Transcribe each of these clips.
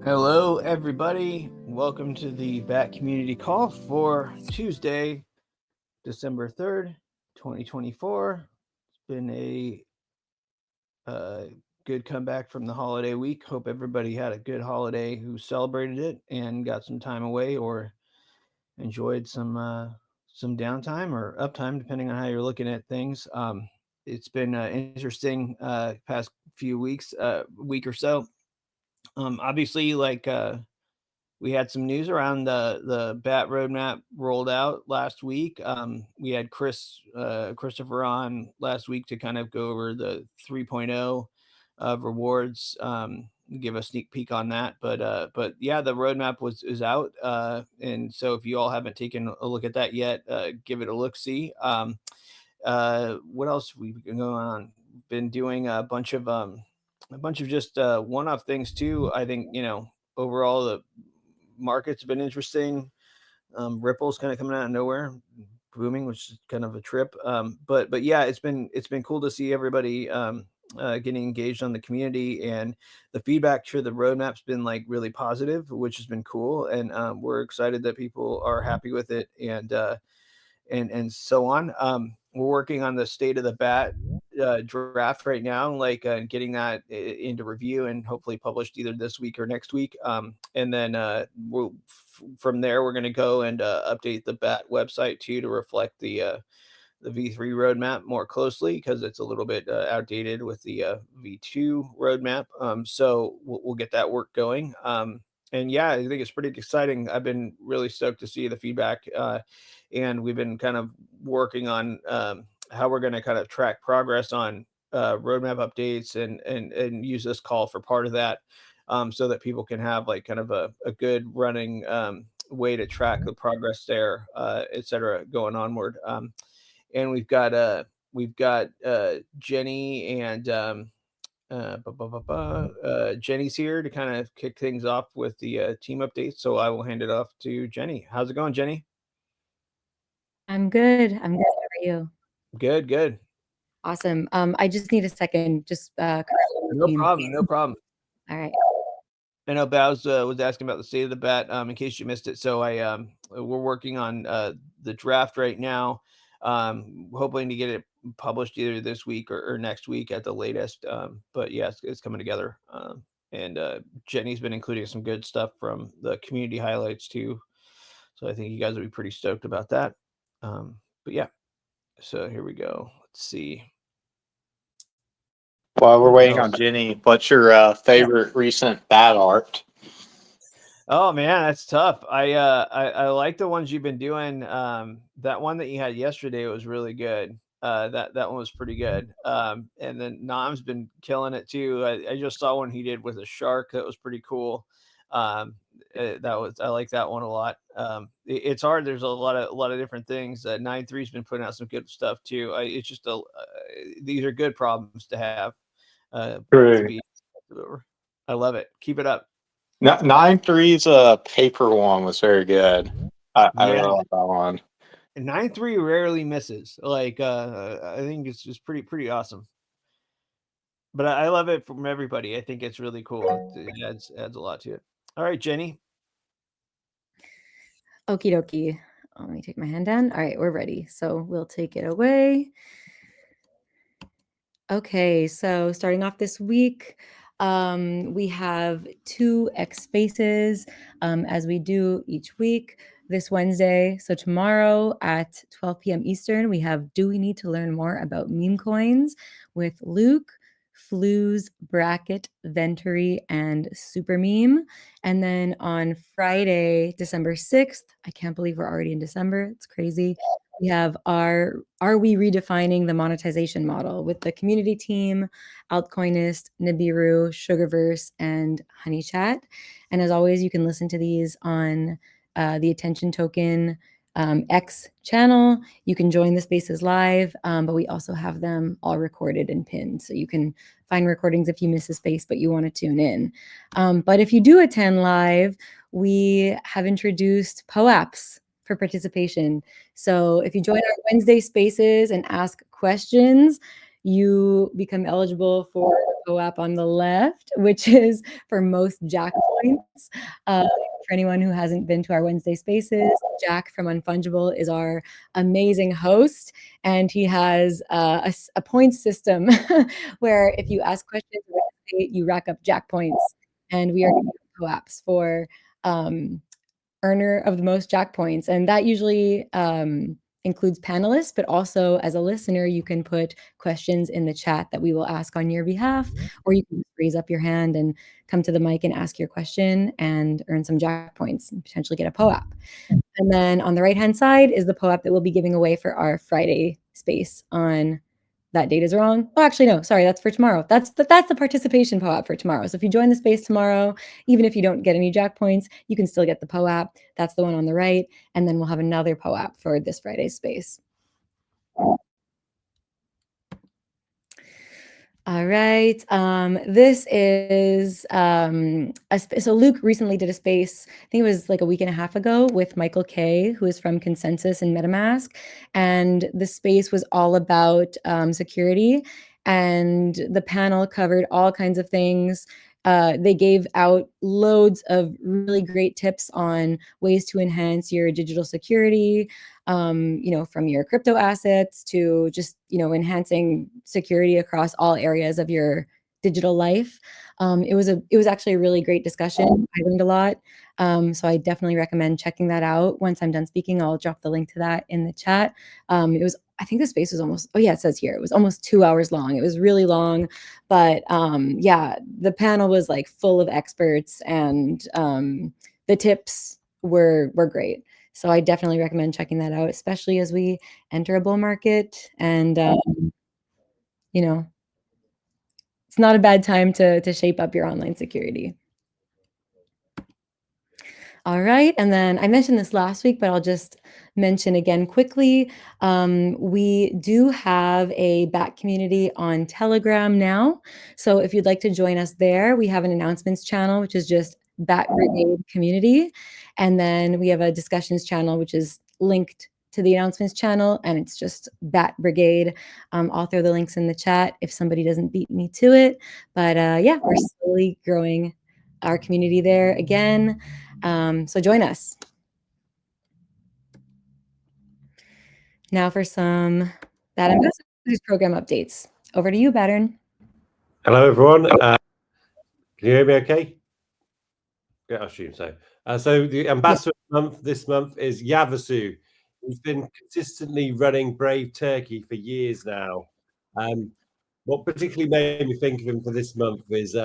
Hello, everybody. Welcome to the Bat Community Call for Tuesday, December 3rd, 2024. It's been a good comeback from the holiday week. Hope everybody had a good holiday who celebrated it and got some time away or enjoyed some downtime or uptime, depending on how you're looking at things. It's been interesting past few weeks, week or so. Obviously, we had some news around the bat roadmap rolled out last week. We had Christopher on last week to kind of go over the 3.0 of rewards, give a sneak peek on that. But yeah, the roadmap was is out, and so if you all haven't taken a look at that yet, give it a look. See, what else we've been going on? Been doing a bunch of just one-off things too. I think overall the market's been interesting. Ripple's kind of coming out of nowhere, booming, which is kind of a trip. But yeah, it's been cool to see everybody getting engaged on the community, and the feedback for the roadmap's been like really positive, which has been cool. And we're excited that people are happy with it, and so on. We're working on the state of the bat draft right now, getting that into review and hopefully published either this week or next week. And then from there, we're going to go and update the bat website too to reflect the V3 roadmap more closely because it's a little bit outdated with the V2 roadmap. So we'll get that work going. And yeah, I think it's pretty exciting. I've been really stoked to see the feedback, and we've been kind of working on how we're going to kind of track progress on roadmap updates and use this call for part of that, so that people can have like kind of a good running way to track the progress there, et cetera, going onward. And we've got Jenny and Jenny's here to kind of kick things off with the team updates. So I will hand it off to Jenny. How's it going, Jenny? I'm good. I'm good. How are you? Good, good. Awesome. I just need a second. Just correcting the No team. problem, no problem. All right. I know Bow's was asking about the state of the bat, in case you missed it. So we're working on the draft right now, hoping to get it published either this week or next week at the latest. But yeah, it's coming together. And Jenny's been including some good stuff from the community highlights too. So I think you guys will be pretty stoked about that. But yeah, so here we go. Let's see While we're what waiting on else. Jenny, what's your favorite recent bat art? Oh man, that's tough. I like the ones you've been doing. That one that you had yesterday was really good. That one was pretty good. And then Nam's been killing it too. I just saw one he did with a shark that was pretty cool. That was I like that one a lot. It's hard. There's a lot of different things. 9-3's been putting out some good stuff too. It's just these are good problems to have. To True. be. I love it. Keep it up. 9-3's paper one was very good. I Yeah, really like that one. 9-3 rarely misses. I think it's just pretty awesome. But I love it from everybody. I think it's really cool. It adds a lot to it. All right, Jenny. Okie dokie. Let me take my hand down. All right, we're ready. So we'll take it away. Okay, so starting off this week, we have two X spaces, as we do each week. This Wednesday, so tomorrow at 12 p.m. Eastern, we have Do We Need to Learn More About Meme Coins with Luke, Flues, Bracket, Venturi, and Super Meme. And then on Friday, December 6th, I can't believe we're already in December. It's crazy. We have our Are We Redefining the Monetization Model with the community team, Altcoinist, Nibiru, Sugarverse, and HoneyChat. And as always, you can listen to these on the Attention Token X channel. You can join the spaces live, but we also have them all recorded and pinned. So you can find recordings if you miss a space, but you want to tune in. But if you do attend live, we have introduced POAPs for participation. So if you join our Wednesday spaces and ask questions, you become eligible for the POAP on the left, which is for most Jack points. For anyone who hasn't been to our Wednesday spaces, Jack from Unfungible is our amazing host, and he has a points system where if you ask questions, you rack up Jack points, and we are giving POAPs for earner of the most Jack points, and that usually includes panelists, but also as a listener, you can put questions in the chat that we will ask on your behalf, or you can raise up your hand and come to the mic and ask your question and earn some Jack points and potentially get a POAP. And then on the right-hand side is the POAP that we'll be giving away for our Friday space on that date is wrong. Oh, actually, no, sorry, that's for tomorrow. That's the participation POAP for tomorrow. So if you join the space tomorrow, even if you don't get any Jack points, you can still get the POAP. That's the one on the right. And then we'll have another POAP for this Friday's space. All right. This is so Luke recently did a space, I think it was like a week and a half ago, with Michael Kay, who is from Consensus and MetaMask. And the space was all about security. And the panel covered all kinds of things. They gave out loads of really great tips on ways to enhance your digital security, from your crypto assets to just, enhancing security across all areas of your digital life. It was actually a really great discussion. I learned a lot. So I definitely recommend checking that out. Once I'm done speaking, I'll drop the link to that in the chat. I think the space was almost, it says here, it was almost 2 hours long. It was really long, but the panel was like full of experts, and the tips were great. So I definitely recommend checking that out, especially as we enter a bull market. And, it's not a bad time to shape up your online security. All right. And then I mentioned this last week, but I'll just mention again quickly. We do have a BAT community on Telegram now. So if you'd like to join us there, we have an announcements channel, which is just BAT Brigade Community. And then we have a discussions channel, which is linked to the announcements channel, and it's just BAT Brigade. I'll throw the links in the chat if somebody doesn't beat me to it. But we're slowly growing our community there again. So join us. Now for some BAT Ambassadors Program updates. Over to you, Battern. Hello, everyone. Can you hear me okay? Yeah, I assume so. So the ambassador month this month is Yavasu. He's been consistently running Brave Turkey for years now. What particularly made me think of him for this month is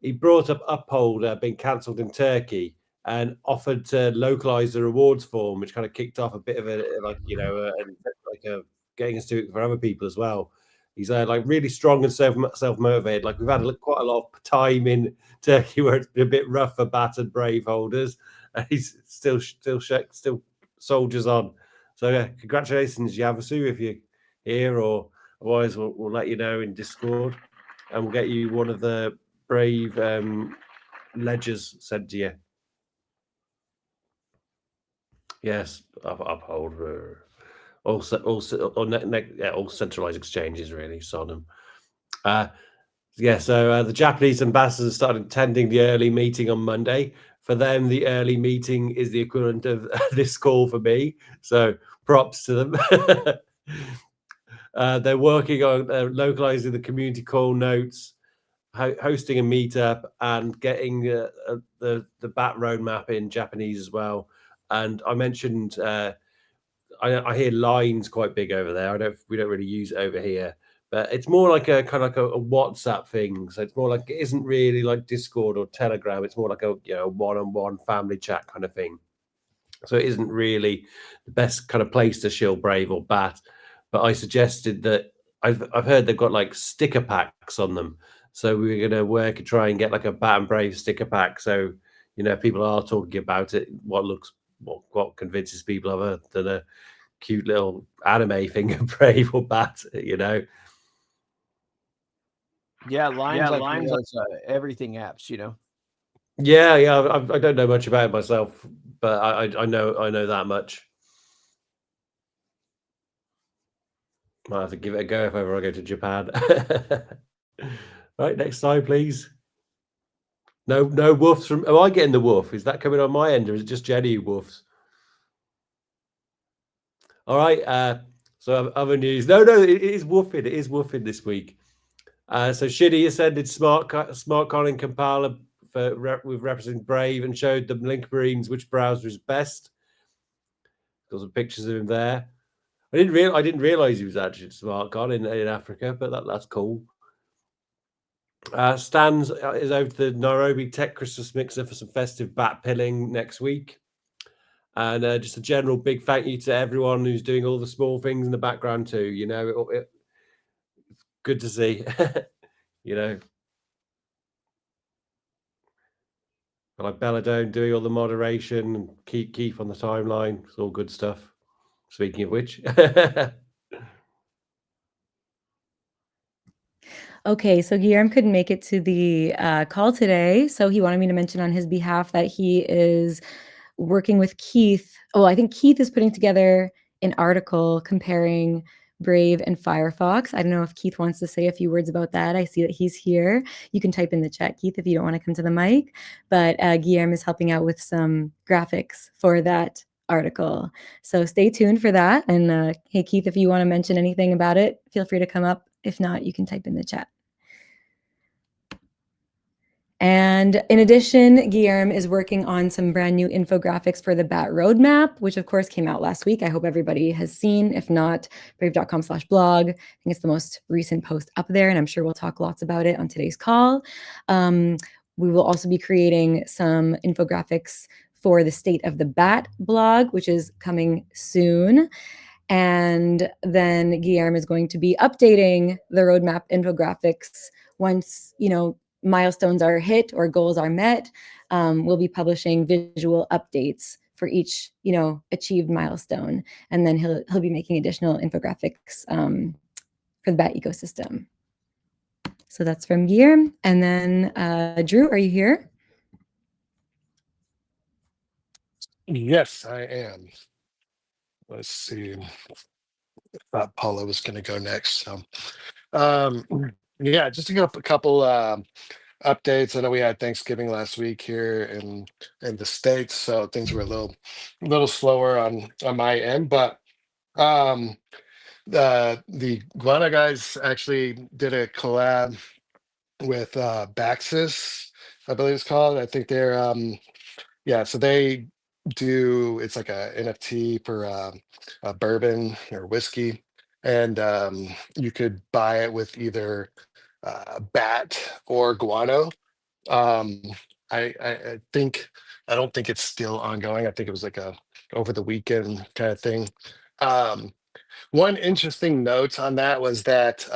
he brought up Uphold being cancelled in Turkey and offered to localize the rewards form, which kind of kicked off a bit of a getting us to it for other people as well. He's really strong and self-motivated. Like, we've had quite a lot of time in Turkey where it's been a bit rough for battered Brave holders. He's still soldiers on. So yeah, congratulations, Yavasu, if you're here, or otherwise we'll let you know in Discord, and we'll get you one of the Brave ledgers sent to you. Yes, Uphold. All centralized exchanges, really. Sodom. So the Japanese ambassadors started attending the early meeting on Monday. For them, the early meeting is the equivalent of this call for me. So props to them. They're working on localizing the community call notes, hosting a meetup, and getting the BAT roadmap in Japanese as well. And I mentioned I hear Line's quite big over there. We don't really use it over here, but it's more like a kind of like a WhatsApp thing. So it's more like, it isn't really like Discord or Telegram. It's more like a one-on-one family chat kind of thing. So it isn't really the best kind of place to shill Brave or BAT. But I suggested that I've heard they've got like sticker packs on them. So we're going to work and try and get like a BAT and Brave sticker pack. So people are talking about it. What convinces people other than a cute little anime thing of Brave or BAT, Yeah, Line's like one of those everything apps, Yeah, I don't know much about it myself, but I know that much. Might have to give it a go if ever I go to Japan. Right, next slide, please. No woofs from. Am I getting the woof? Is that coming on my end, or is it just Jenny who woofs? All right. So other news. No, it is woofing. It is woofing this week. So Shitty ascended SmartCon in Kampala with representing Brave and showed them Link Marines which browser is best. Got some pictures of him there. I didn't realize he was actually at SmartCon in Africa, but that's cool. Stans is over to the Nairobi Tech Christmas Mixer for some festive bat pilling next week. And just a general big thank you to everyone who's doing all the small things in the background too. You know, it's good to see. You know, like Belladone doing all the moderation and Keith on the timeline. It's all good stuff. Speaking of which. Okay, so Guillermo couldn't make it to the call today, so he wanted me to mention on his behalf that he is working with Keith. Oh, I think Keith is putting together an article comparing Brave and Firefox. I don't know if Keith wants to say a few words about that. I see that he's here. You can type in the chat, Keith, if you don't want to come to the mic. But Guillermo is helping out with some graphics for that article. So stay tuned for that. And hey, Keith, if you want to mention anything about it, feel free to come up. If not, you can type in the chat. And in addition, Guillermo is working on some brand new infographics for the BAT roadmap, which of course came out last week. I hope everybody has seen. If not, brave.com/blog. I think it's the most recent post up there, and I'm sure we'll talk lots about it on today's call. We will also be creating some infographics for the State of the BAT blog, which is coming soon. And then Guillermo is going to be updating the roadmap infographics once, milestones are hit or goals are met. We'll be publishing visual updates for each, achieved milestone. And then he'll be making additional infographics for the BAT ecosystem. So that's from Guillermo. And then Drew, are you here? Yes, I am. Let's see. I thought Paula was going to go next. So, yeah, just a couple updates. I know we had Thanksgiving last week here in the States, so things were a little slower on my end. But the Guana guys actually did a collab with Baxis, I believe it's called. I think they're yeah, so they do, it's like a NFT for a bourbon or whiskey, and you could buy it with either bat or guano. Um, I think, I don't think it's still ongoing. I think it was like a over the weekend kind of thing. Um, One interesting note on that was that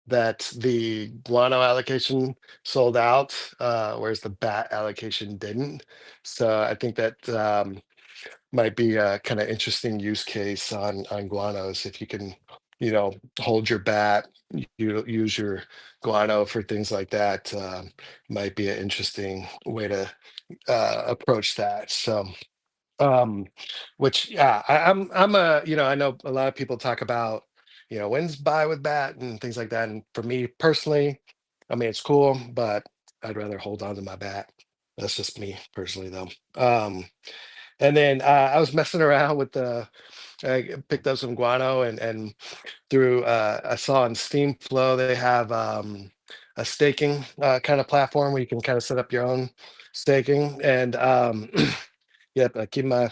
that the guano allocation sold out, whereas the bat allocation didn't. So I think that might be a kind of interesting use case on guanos. If you can, hold your bat, you use your guano for things like that. Might be an interesting way to approach that. So which yeah, I'm a, I know a lot of people talk about, when's buy with bat and things like that. And for me personally, I mean it's cool, but I'd rather hold on to my bat. That's just me personally though. And then I was messing around with I picked up some guano and through I saw on Steam Flow they have a staking kind of platform where you can kind of set up your own staking and yep, I keep my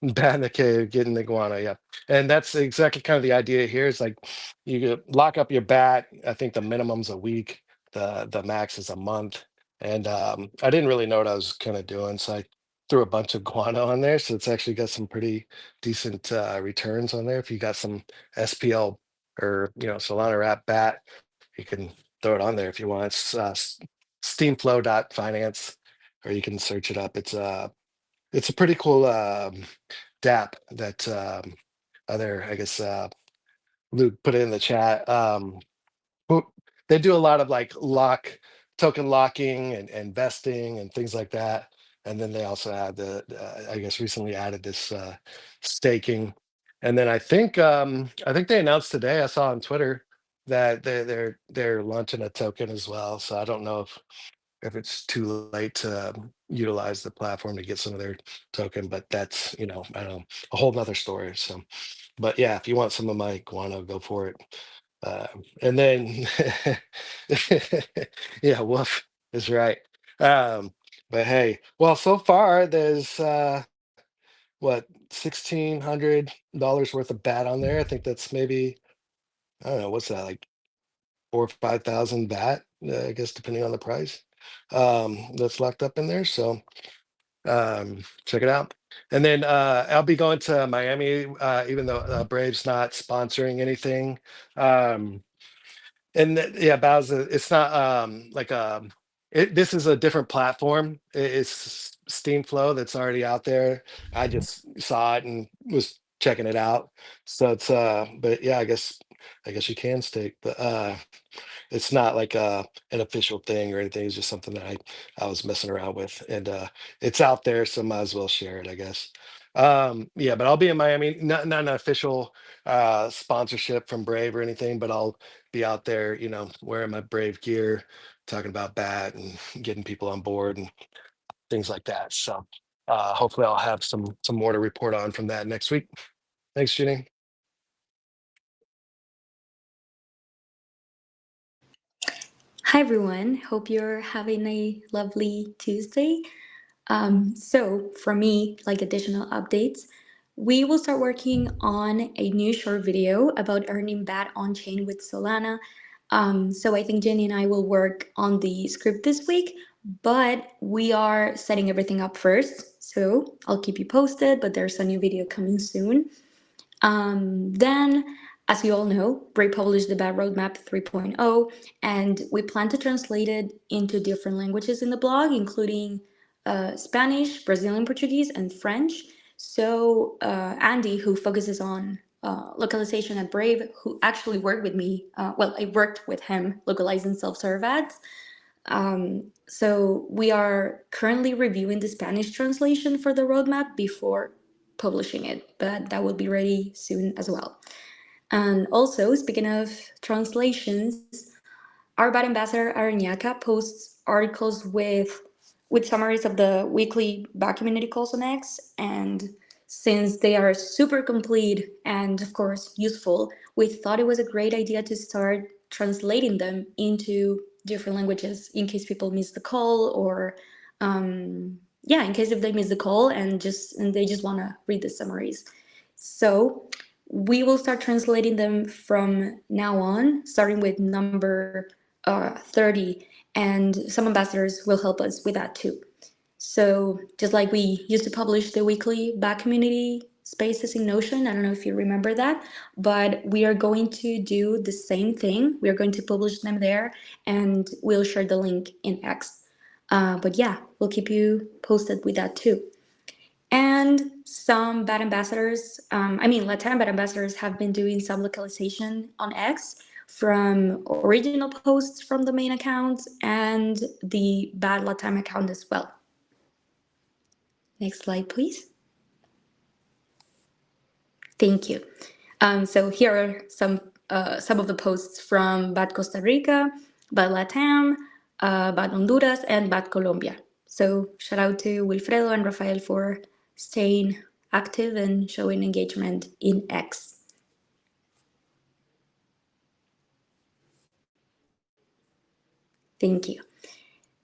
bat in the cave, getting the guano, yeah. And that's exactly kind of the idea here. It's like you could lock up your bat. I think the minimum's a week, the max is a month. And I didn't really know what I was kind of doing, so I threw a bunch of guano on there. So it's actually got some pretty decent returns on there. If you got some SPL or Solana wrap bat, you can throw it on there if you want. It's steamflow.finance, or you can search it up. It's a pretty cool DApp that other, I guess, Luke put it in the chat. They do a lot of like token locking and investing and things like that. And then they also had I guess recently added this staking. And then I think they announced today, I saw on Twitter that they're launching a token as well. So I don't know if it's too late to utilize the platform to get some of their token, but that's, I don't know, a whole nother story. So, but yeah, if you want some of my guano, go for it. And then, yeah, Wolf is right. But hey, well, so far there's what, $1,600 worth of bat on there. I think that's maybe, I don't know, what's that, like 4 or 5,000 bat, I guess, depending on the price. That's locked up in there. So check it out. And then I'll be going to Miami, even though Braves not sponsoring anything. Yeah, Bowser, it's not like this is a different platform. It's Steam Flow that's already out there. I just saw it and was checking it out. So it's but yeah, I guess you can stake, but it's not like an official thing or anything. It's just something that I was messing around with, and it's out there, so might as well share it, I guess. Yeah, but I'll be in Miami. Not an official sponsorship from Brave or anything, but I'll be out there, wearing my Brave gear, talking about bat and getting people on board and things like that. So hopefully I'll have some more to report on from that next week. Thanks, Jenny. Hi everyone, hope you're having a lovely Tuesday. So for me, like additional updates, we will start working on a new short video about earning BAT on chain with Solana. So I think Jenny and I will work on the script this week, but we are setting everything up first. So I'll keep you posted, but there's a new video coming soon. Then, as you all know, Brave published the BAT Roadmap 3.0, and we plan to translate it into different languages in the blog, including Spanish, Brazilian Portuguese, and French. So Andy, who focuses on localization at Brave, who actually worked with me, I worked with him localizing self-serve ads. So we are currently reviewing the Spanish translation for the roadmap before publishing it, but that will be ready soon as well. And also, speaking of translations, our BAT ambassador Aranyaka posts articles with summaries of the weekly BAT community calls on X, and since they are super complete and of course useful, we thought it was a great idea to start translating them into different languages in case people miss the call, or in case if they miss the call and they just want to read the summaries. So we will start translating them from now on, starting with number 30, and some ambassadors will help us with that too. So just like we used to publish the weekly BAT community spaces in Notion, I don't know if you remember that, but we are going to do the same thing. We are going to publish them there, and we'll share the link in X. But yeah, we'll keep you posted with that too. And some BAT ambassadors, Latam BAT ambassadors have been doing some localization on X from original posts from the main accounts and the BAT Latam account as well. Next slide, please. Thank you. So here are some of the posts from BAT Costa Rica, BAT Latam, BAT Honduras, and BAT Colombia. So shout out to Wilfredo and Rafael for staying active and showing engagement in X. Thank you.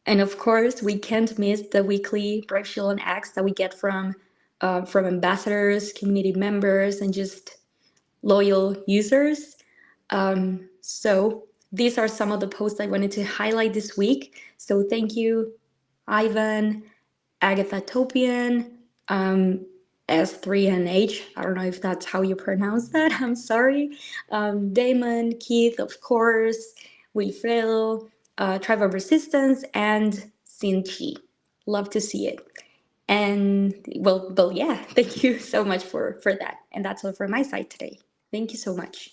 And of course, we can't miss the weekly Brave Shield on X that we get from ambassadors, community members, and just loyal users. So these are some of the posts I wanted to highlight this week. So thank you, Ivan, Agatha Topian, S3NH. I don't know if that's how you pronounce that. I'm sorry. Damon, Keith, of course, Wilfredo, Tribe of Resistance, and Sinchi. Love to see it. And well, yeah, thank you so much for that. And that's all from my side today. Thank you so much.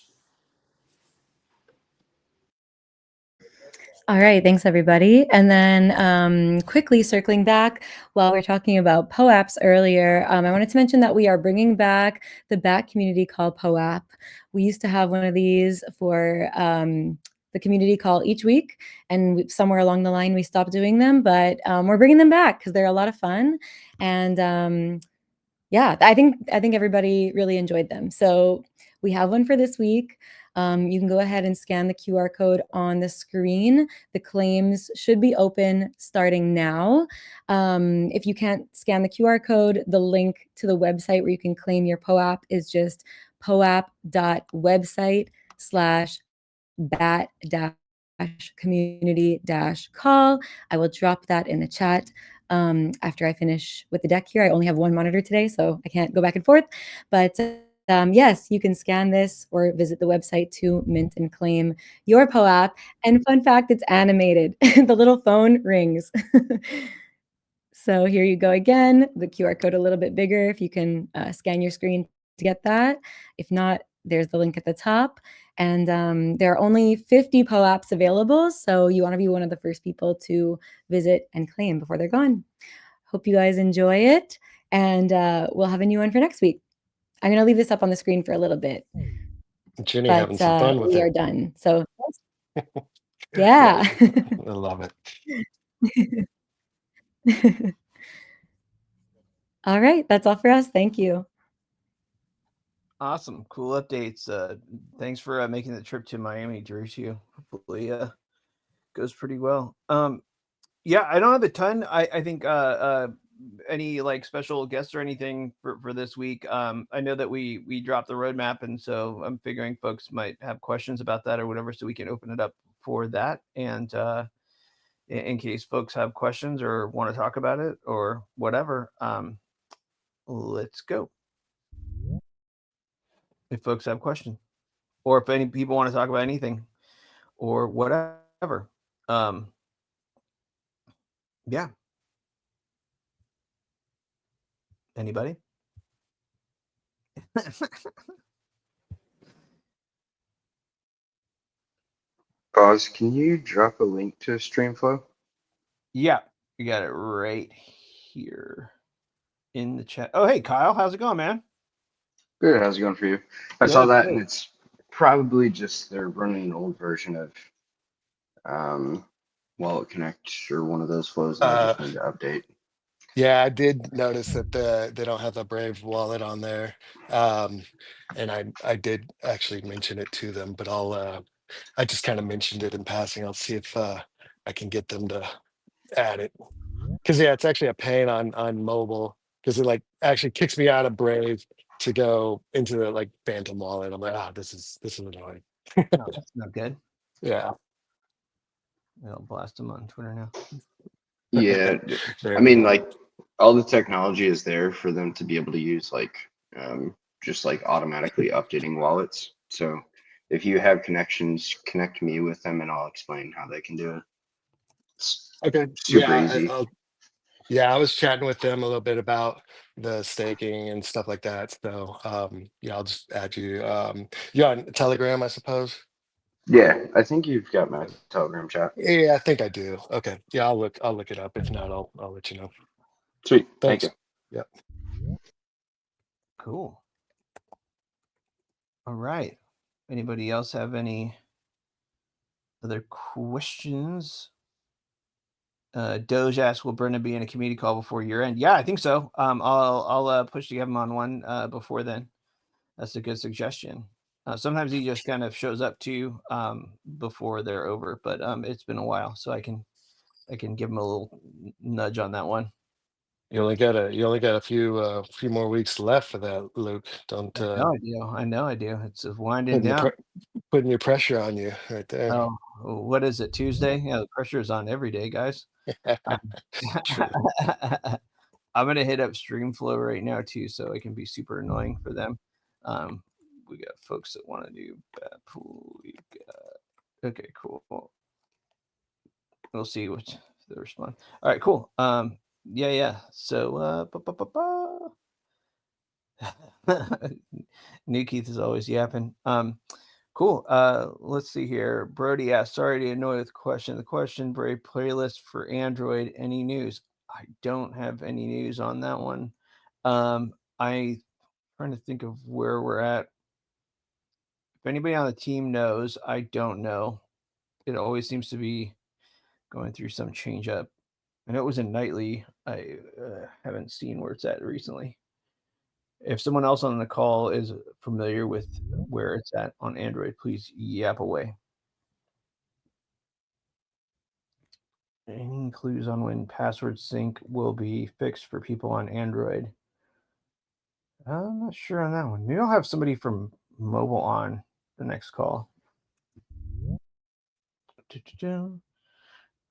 All right, thanks everybody. And then quickly circling back, while we are talking about POAPs earlier, I wanted to mention that we are bringing back the BAT community call POAP. We used to have one of these for the community call each week, and somewhere along the line we stopped doing them, but we're bringing them back because they're a lot of fun. And yeah, I think everybody really enjoyed them. So we have one for this week. You can go ahead and scan the QR code on the screen. The claims should be open starting now. If you can't scan the QR code, the link to the website where you can claim your POAP is just poap.website/bat-community-call. I will drop that in the chat. After I finish with the deck here. I only have one monitor today, so I can't go back and forth. But yes, you can scan this or visit the website to mint and claim your POAP. And fun fact, it's animated. The little phone rings. So here you go again. The QR code a little bit bigger if you can scan your screen to get that. If not, there's the link at the top. And there are only 50 POAPs available, so you want to be one of the first people to visit and claim before they're gone. Hope you guys enjoy it, and we'll have a new one for next week. I'm going to leave this up on the screen for a little bit, Ginny but having some fun with we are it. done. So yeah. I love it. All right, that's all for us. Thank you. Awesome, cool updates. Thanks for making the trip to Miami, Dericio. Hopefully, goes pretty well. Yeah, I don't have a ton. I think any like special guests or anything for this week. I know that we dropped the roadmap, and so I'm figuring folks might have questions about that or whatever, so we can open it up for that. And in case folks have questions or want to talk about it or whatever, let's go. If folks have questions, or if any people want to talk about anything or whatever, yeah. Anybody? Oz, can you drop a link to Streamflow? Yeah, you got it right here in the chat. Oh, hey, Kyle, how's it going, man? Good, how's it going for you? I saw Good, that, good. and it's probably just they're running an old version of Wallet Connect or one of those flows, and they just need to update. Yeah, I did notice that they don't have the Brave wallet on there. And I did actually mention it to them, but I just kind of mentioned it in passing. I'll see if I can get them to add it. Because yeah, it's actually a pain on mobile because it like actually kicks me out of Brave to go into the like Phantom wallet. I'm like, this is annoying. No, that's not good. Yeah. I'll blast them on Twitter now. Yeah, There I we mean, go. like all the technology is there for them to be able to use, like just like automatically updating wallets. So if you have connections, connect me with them, and I'll explain how they can do it. It's Okay. super Yeah, easy. I was chatting with them a little bit about the staking and stuff like that. So yeah, I'll just add you. You're on Telegram, I suppose. Yeah, I think you've got my Telegram chat. Yeah, I think I do. Okay. Yeah, I'll look it up. If not, I'll let you know. Sweet, Thanks. thank Yeah. Cool. All right. Anybody else have any other questions? Doge asks, will Brendan be in a community call before year end? Yeah, I think so. I'll push to get him on one before then. That's a good suggestion. Sometimes he just kind of shows up too before they're over, but it's been a while, so I can give him a little nudge on that one. You only got a few more weeks left for that, Luke. Don't I know I do. It's winding down. putting your pressure on you right there. Oh, what is it? Tuesday? Yeah, the pressure is on every day, guys. True. I'm gonna hit up Streamflow right now too, so it can be super annoying for them. We got folks that want to do bat pool. We got okay, cool. We'll see what they respond. All right, cool. Yeah. So New Keith is always yapping. Cool. Let's see here. Brody asked, sorry to annoy with the question. The question, Brave playlist for Android. Any news? I don't have any news on that one. I trying to think of where we're at. If anybody on the team knows, I don't know. It always seems to be going through some change up. I know it was in nightly. I haven't seen where it's at recently. If someone else on the call is familiar with where it's at on Android, please yap away. Any clues on when password sync will be fixed for people on Android? I'm not sure on that one. Maybe I'll have somebody from mobile on the next call.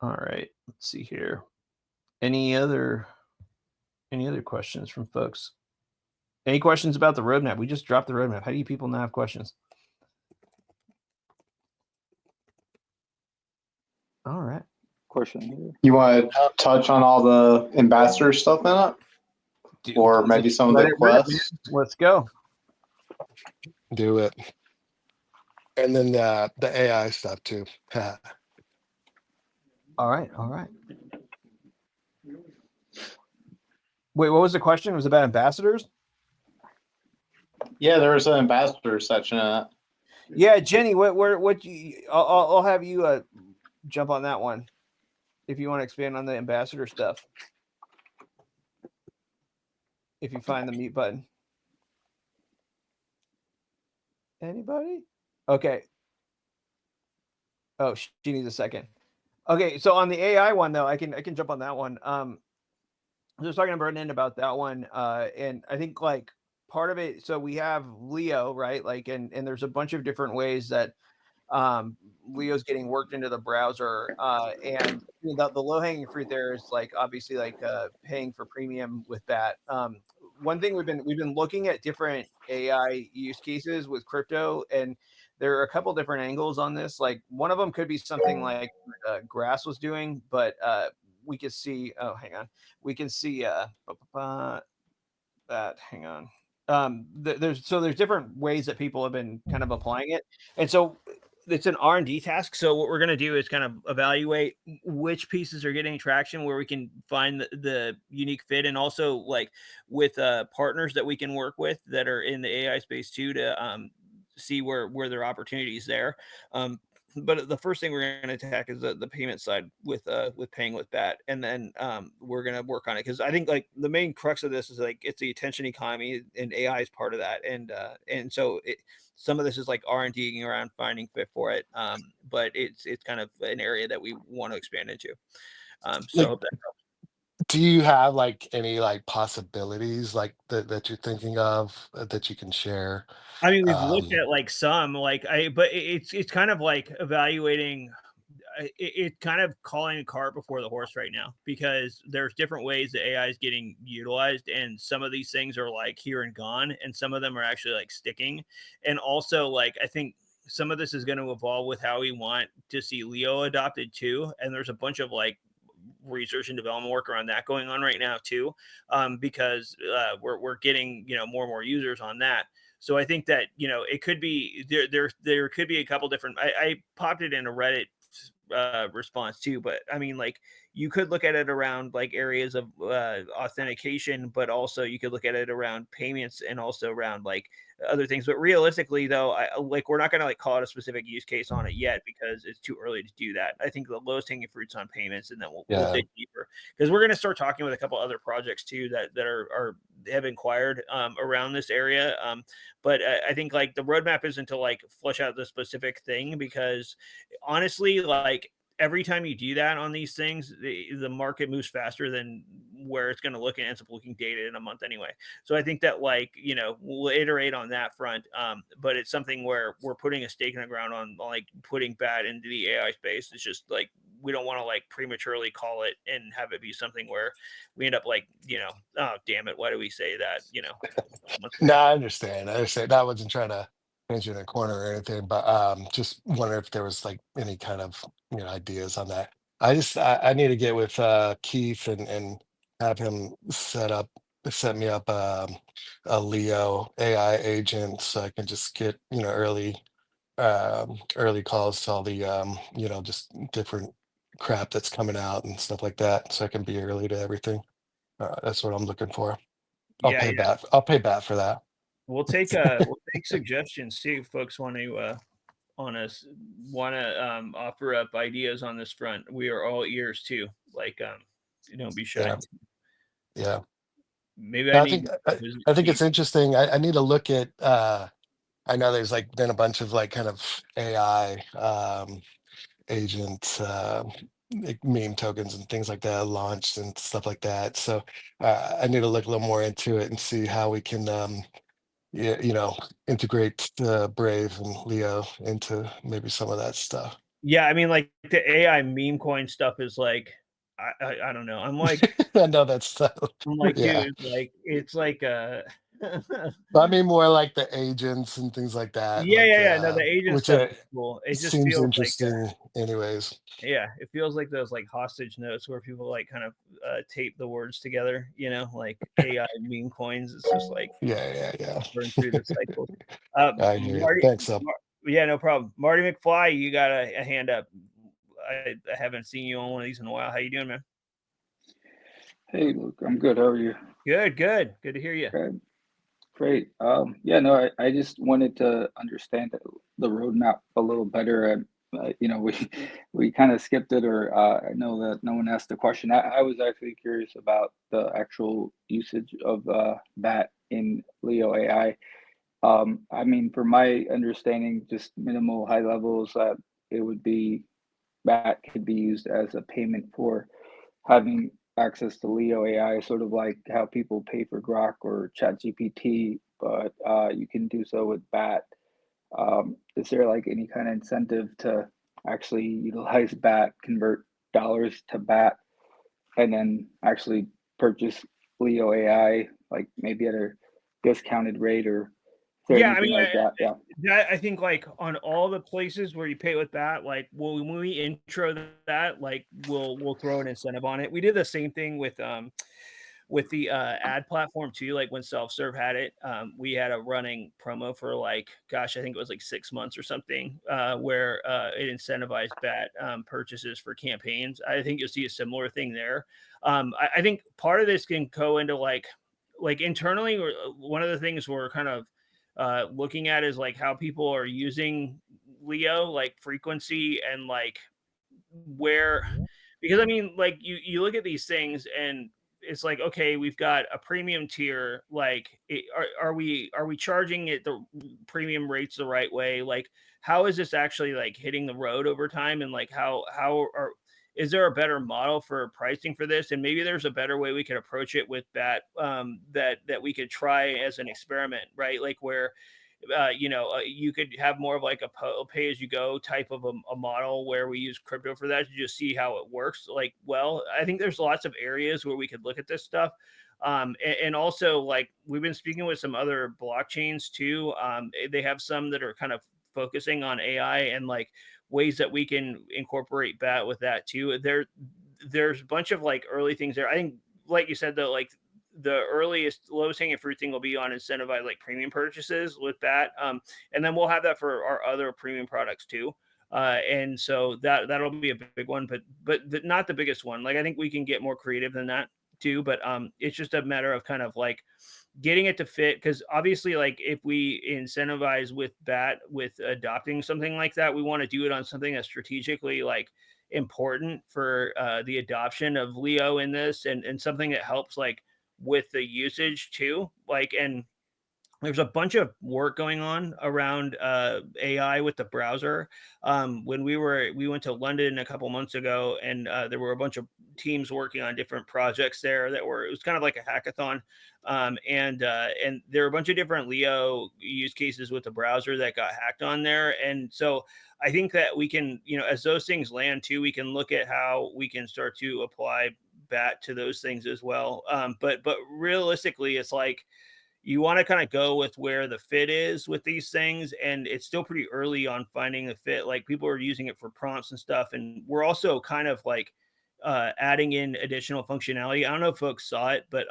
All right, let's see here. Any other questions from folks? Any questions about the roadmap? We just dropped the roadmap. How do you people now have questions? All right. Question here. You want to touch on all the ambassador stuff in it? Or maybe some of the quests? Let's go. Do it. And then the AI stuff too. All right. Wait, what was the question? It was about ambassadors? Yeah, there was an ambassador section in it. Yeah, Jenny, what you, I'll have you jump on that one if you want to expand on the ambassador stuff. If you find the mute button. Anybody? Okay. Oh, she needs a second. Okay, so on the AI one though, I can jump on that one. I was talking to Brendan about that one, and I think like part of it. So we have Leo, right? Like, and there's a bunch of different ways that Leo's getting worked into the browser, and the low hanging fruit there is like obviously like paying for premium with that. One thing we've been looking at different AI use cases with crypto, and there are a couple different angles on this. Like one of them could be something like Grass was doing, but we could see. Oh, hang on. We can see that. Hang on. There's different ways that people have been kind of applying it, and so it's an R&D task. So what we're going to do is kind of evaluate which pieces are getting traction, where we can find the unique fit, and also like with partners that we can work with that are in the AI space too, to see where there are opportunities there. But the first thing we're going to attack is the payment side with paying with BAT, and then we're going to work on it, because I think like the main crux of this is like it's the attention economy, and AI is part of that, and so some of this is like R&D around finding fit for it, but it's kind of an area that we want to expand into. So I hope that helps. Do you have like any like possibilities like that you're thinking of that you can share? I mean, we've looked at like some, but it's kind of like evaluating. It's kind of calling a cart before the horse right now, because there's different ways that AI is getting utilized, and some of these things are like here and gone, and some of them are actually like sticking. And also, like I think some of this is going to evolve with how we want to see Leo adopted too. And there's a bunch of like research and development work around that going on right now too, because we're getting more and more users on that. So I think that it could be there could be a couple different. I popped it in a Reddit response too, but I mean, like you could look at it around like areas of authentication, but also you could look at it around payments, and also around like other things. But realistically though, we're not going to like call it a specific use case on it yet, because it's too early to do that. I think the lowest hanging fruits on payments, and then we'll dig deeper, because we're going to start talking with a couple other projects too that are have inquired around this area. But I think like the roadmap isn't to like flesh out the specific thing, because honestly, like every time you do that on these things, the market moves faster than where it's going to look, and ends up looking dated in a month anyway. So I think that like, we'll iterate on that front. But it's something where we're putting a stake in the ground on like putting BAT into the AI space. It's just like, we don't want to like prematurely call it and have it be something where we end up like, oh, damn it, why do we say that? No, I understand. I wasn't trying to paint you in a corner or anything, but just wonder if there was like any kind of ideas on that. I need to get with Keith and have him set me up a Leo AI agent, so I can just get early early calls to all the just different crap that's coming out and stuff like that, so I can be early to everything. That's what I'm looking for. Yeah, yeah. I'll pay bat for that. We'll take suggestions too. If folks on us want to offer up ideas on this front. We are all ears too. Like don't be shy. Yeah, yeah. Maybe I I need think to visit I think you. it's interesting. I need to look at. I know there's like been a bunch of like kind of AI agent like meme tokens and things like that launched and stuff like that. So I need to look a little more into it and see how we can yeah, integrate Brave and Leo into maybe some of that stuff. Yeah, I mean, like the AI meme coin stuff is like, I don't know. I know that's so, I'm like, yeah. dude, like it's like But I mean more like the agents and things like that, yeah, like yeah, yeah. No, the agent which stuff is cool. It just seems feels like interesting anyways. yeah, it feels like those like hostage notes where people like kind of tape the words together, like AI meme coins. It's just like Yeah. burn through the cycles. I hear you. Marty, Thanks, up. yeah, no problem. Marty McFly, you got a hand up. I haven't seen you on one of these in a while. How you doing, man? Hey, Luke, I'm good. How are you? Good, good, good to hear you. Good. Great. Yeah, no, I just wanted to understand the roadmap a little better. And we kind of skipped it, or I know that no one asked the question. I was actually curious about the actual usage of that in Leo AI. I mean, from my understanding, just minimal high levels, it would be that could be used as a payment for having access to Leo AI, sort of like how people pay for Grok or ChatGPT, but you can do so with BAT. Is there like any kind of incentive to actually utilize BAT, convert dollars to BAT, and then actually purchase Leo AI, like maybe at a discounted rate, or is there Yeah, I anything mean, like that? Yeah. I think like on all the places where you pay with that, like when we intro that, like we'll throw an incentive on it. We did the same thing with the ad platform too. Like when self-serve had it, we had a running promo for like, gosh, I think it was like 6 months or something, where it incentivized BAT purchases for campaigns. I think you'll see a similar thing there. I think part of this can go into like internally, or one of the things we're kind of looking at is like how people are using Leo, like frequency and like where, because I mean, like you look at these things and it's like, okay, we've got a premium tier. Like, are we charging it the premium rates the right way? Like, how is this actually like hitting the road over time? And like, how are is there a better model for pricing for this? And maybe there's a better way we could approach it with that that we could try as an experiment, right? Like where you could have more of like a pay as you go type of a model where we use crypto for that to just see how it works. Like, well, I think there's lots of areas where we could look at this stuff. And also like we've been speaking with some other blockchains too. They have some that are kind of focusing on AI and like ways that we can incorporate BAT with that too. There's a bunch of like early things there. I think, like you said, though, like the earliest lowest hanging fruit thing will be on incentivized like premium purchases with that. And then we'll have that for our other premium products too. And so that'll be a big one, but not the biggest one. Like I think we can get more creative than that too. But it's just a matter of kind of like getting it to fit, because obviously like if we incentivize with BAT with adopting something like that, we want to do it on something that's strategically like important for the adoption of Leo in this, and something that helps like with the usage too. Like, and there's a bunch of work going on around AI with the browser. When we went to London a couple months ago, and there were a bunch of teams working on different projects there it was kind of like a hackathon. And there are a bunch of different Leo use cases with the browser that got hacked on there. And so I think that we can, as those things land too, we can look at how we can start to apply BAT to those things as well. But realistically, it's like you want to kind of go with where the fit is with these things, and it's still pretty early on finding the fit. Like people are using it for prompts and stuff, and we're also kind of like adding in additional functionality. I don't know if folks saw it, but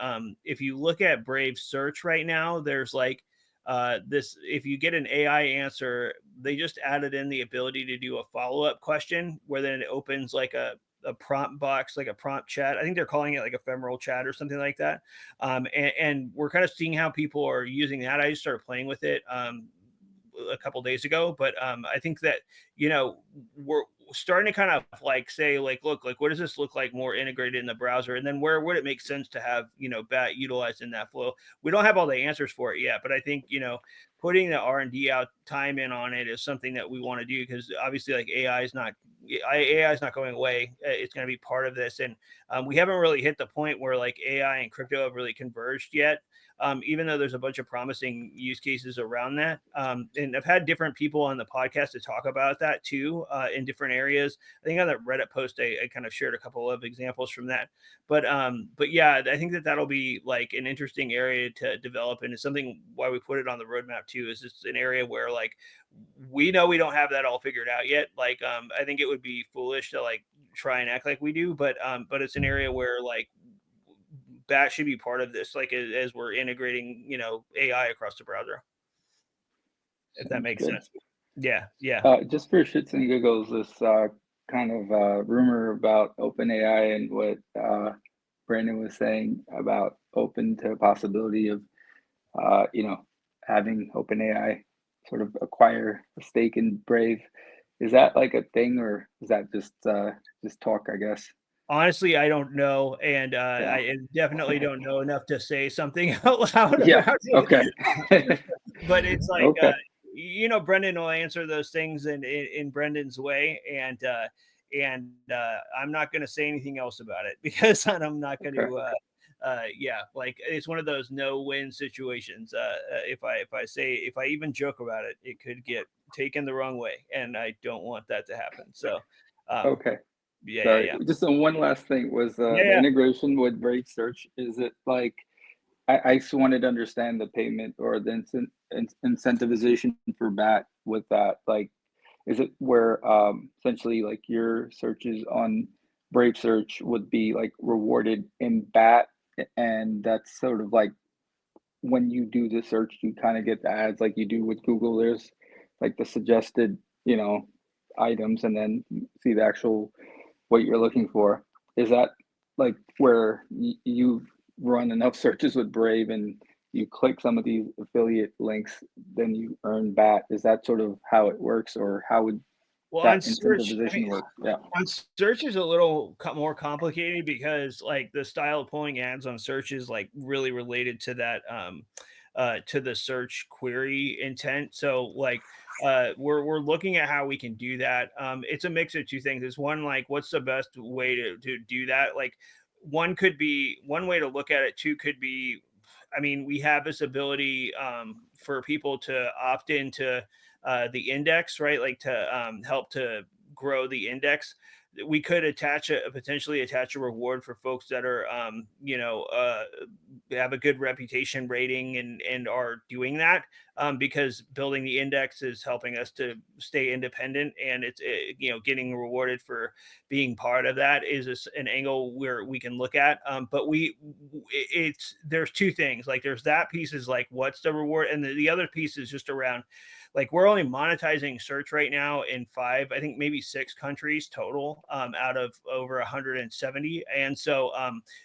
if you look at Brave search right now, there's like this, if you get an AI answer they just added in the ability to do a follow-up question where then it opens like a prompt box, like a prompt chat. I think they're calling it like ephemeral chat or something like that. And we're kind of seeing how people are using that. I just started playing with it a couple days ago, but I think that, you know, we're starting to kind of like say like, look, like what does this look like more integrated in the browser, and then where would it make sense to have, you know, BAT utilized in that flow? We don't have all the answers for it yet, but I think, you know, putting the R&D out time in on it is something that we want to do, because obviously like AI is not going away. It's going to be part of this, and we haven't really hit the point where like AI and crypto have really converged yet. Even though there's a bunch of promising use cases around that. And I've had different people on the podcast to talk about that too, in different areas. I think on that Reddit post, I kind of shared a couple of examples from that. But yeah, I think that that'll be like an interesting area to develop. And it's something why we put it on the roadmap too, is it's an area where like, we know we don't have that all figured out yet. Like, I think it would be foolish to like try and act like we do, but it's an area where like, BAT should be part of this, like as we're integrating, you know, AI across the browser. If that makes sense. Yeah. Just for shits and giggles, this kind of rumor about OpenAI and what Brandon was saying about open to possibility of, you know, having OpenAI sort of acquire a stake in Brave. Is that like a thing, or is that just talk, I guess? Honestly, I don't know, and I definitely don't know enough to say something out loud Yeah. about it. Okay. But it's like, Okay. you know, Brendan will answer those things in Brendan's way, and I'm not going to say anything else about it, because I'm not going to. Yeah, like it's one of those no-win situations. If I even joke about it, it could get taken the wrong way, and I don't want that to happen. So, Okay. Yeah. Just one last thing was the Yeah. integration with Brave Search. Is it like, I just wanted to understand the payment or the incentivization for BAT with that. Like, is it where essentially like your searches on Brave Search would be like rewarded in BAT, and that's sort of like when you do the search, you kind of get the ads like you do with Google. There's like the suggested, you know, items, and then you see the actual what you're looking for. Is that like where you run enough searches with Brave and you click some of these affiliate links, then you earn BAT? Is that sort of how it works, or how would Well, on that search, incentivization work? Yeah. on search is a little more complicated, because like the style of pulling ads on search is like really related to that to the search query intent. So like we're looking at how we can do that. It's a mix of two things. It's one, like what's the best way to do that? Like one way to look at it. Two could be, I mean, we have this ability for people to opt into the index, right? Like to help to grow the index. We could potentially attach a reward for folks that are, you know, have a good reputation rating and are doing that, because building the index is helping us to stay independent, and it's you know, getting rewarded for being part of that is an angle where we can look at. But there's two things. Like there's that piece is like what's the reward, and the other piece is just around, like we're only monetizing search right now in 5, I think maybe 6 countries total, out of over 170. And so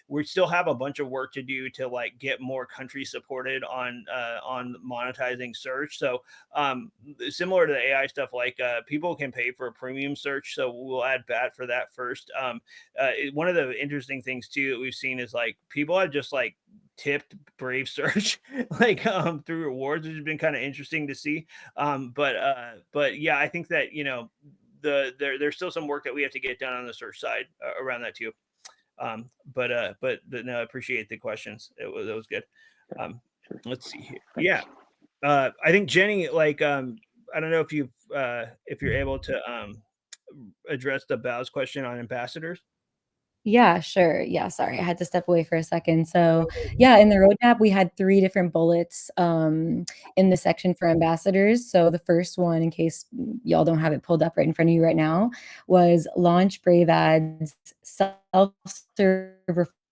we still have a bunch of work to do to like get more countries supported on monetizing search. So similar to the AI stuff, like people can pay for a premium search. So we'll add BAT for that first. One of the interesting things too that we've seen is like people have just like tipped Brave Search like through rewards, which has been kind of interesting to see. But yeah, I think that, you know, there's still some work that we have to get done on the search side around that too. But no, I appreciate the questions. It was good. Let's see here. Yeah. I think Jenny, like I don't know if you're able to address the Bow's question on ambassadors. Yeah, sure. Yeah, sorry, I had to step away for a second. So, yeah, in the roadmap, we had 3 different bullets in the section for ambassadors. So the first one, in case y'all don't have it pulled up right in front of you right now, was launch Brave Ads self-serve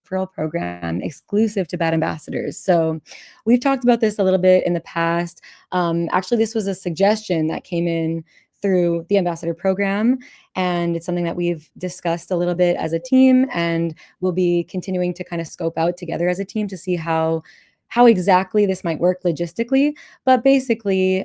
referral program exclusive to BAT ambassadors. So we've talked about this a little bit in the past. Actually, this was a suggestion that came in through the ambassador program, and it's something that we've discussed a little bit as a team, and we'll be continuing to kind of scope out together as a team to see how exactly this might work logistically. But basically,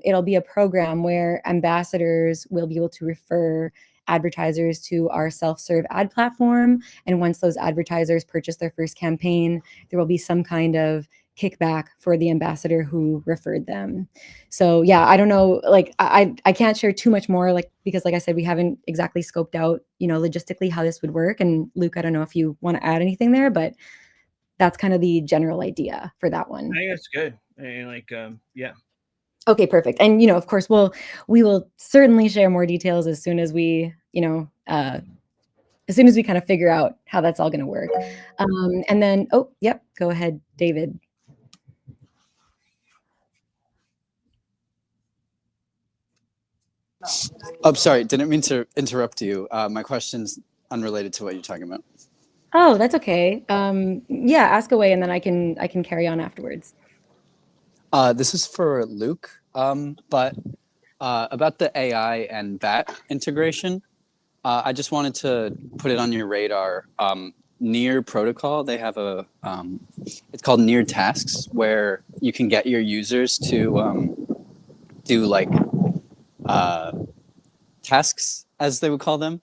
it'll be a program where ambassadors will be able to refer advertisers to our self-serve ad platform. And once those advertisers purchase their first campaign, there will be some kind of kickback for the ambassador who referred them. So yeah, I don't know, like I can't share too much more, like, because like I said, we haven't exactly scoped out, logistically how this would work. And Luke, I don't know if you want to add anything there, but that's kind of the general idea for that one. I think that's good. And yeah. Okay, perfect. And of course, we will certainly share more details as soon as we, as soon as we kind of figure out how that's all going to work. And then, go ahead, David. I'm sorry, didn't mean to interrupt you. My question's unrelated to what you're talking about. Oh, that's okay. Yeah, ask away, and then I can carry on afterwards. This is for Luke, but about the AI and BAT integration, I just wanted to put it on your radar. Near Protocol, they have it's called Near Tasks, where you can get your users to do like tasks, as they would call them.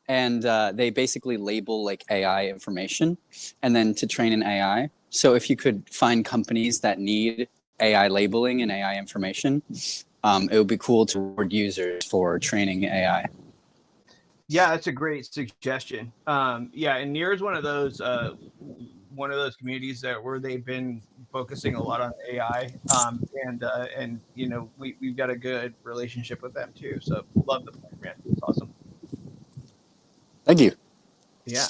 And they basically label like AI information and then to train an AI. So if you could find companies that need AI labeling and AI information, it would be cool to reward users for training AI. Yeah, that's a great suggestion. Yeah, and Near is one of those communities where they've been focusing a lot on AI, and we've got a good relationship with them too. So love the program. It's awesome. Thank you. Yeah.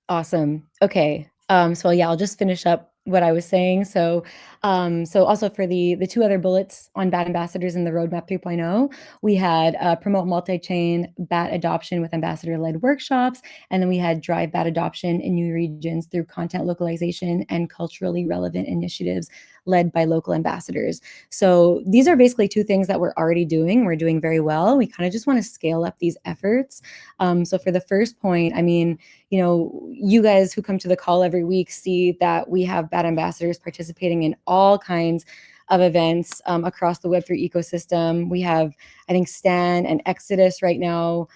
Awesome. Okay. So yeah, I'll just finish up what I was saying. So also for the two other bullets on BAT ambassadors in the Roadmap 3.0, we had promote multi-chain BAT adoption with ambassador-led workshops, and then we had drive BAT adoption in new regions through content localization and culturally relevant initiatives led by local ambassadors. So these are basically two things that we're already doing. We're doing very well. We kind of just want to scale up these efforts. So for the first point, I mean, you guys who come to the call every week see that we have BAT ambassadors participating in all kinds of events across the Web3 ecosystem. We have, I think, Stan and Exodus right now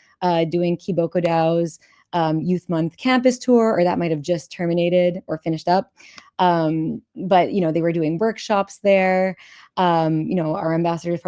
doing Kiboko DAO's Youth Month campus tour, or that might have just terminated or finished up. But they were doing workshops there. Our ambassadors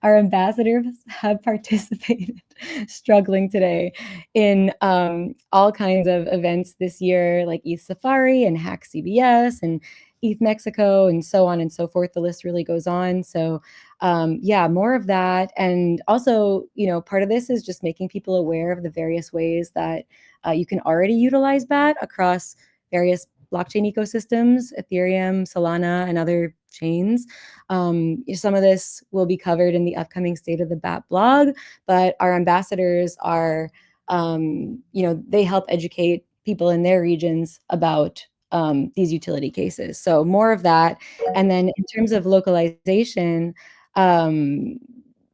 our ambassadors have participated, struggling today, in all kinds of events this year, like ETH Safari and Hack CBS and ETH Mexico and so on and so forth. The list really goes on. So yeah, more of that. And also, part of this is just making people aware of the various ways that you can already utilize BAT across various blockchain ecosystems, Ethereum, Solana, and other chains. Some of this will be covered in the upcoming State of the BAT blog, but our ambassadors are, they help educate people in their regions about these utility cases. So more of that. And then in terms of localization,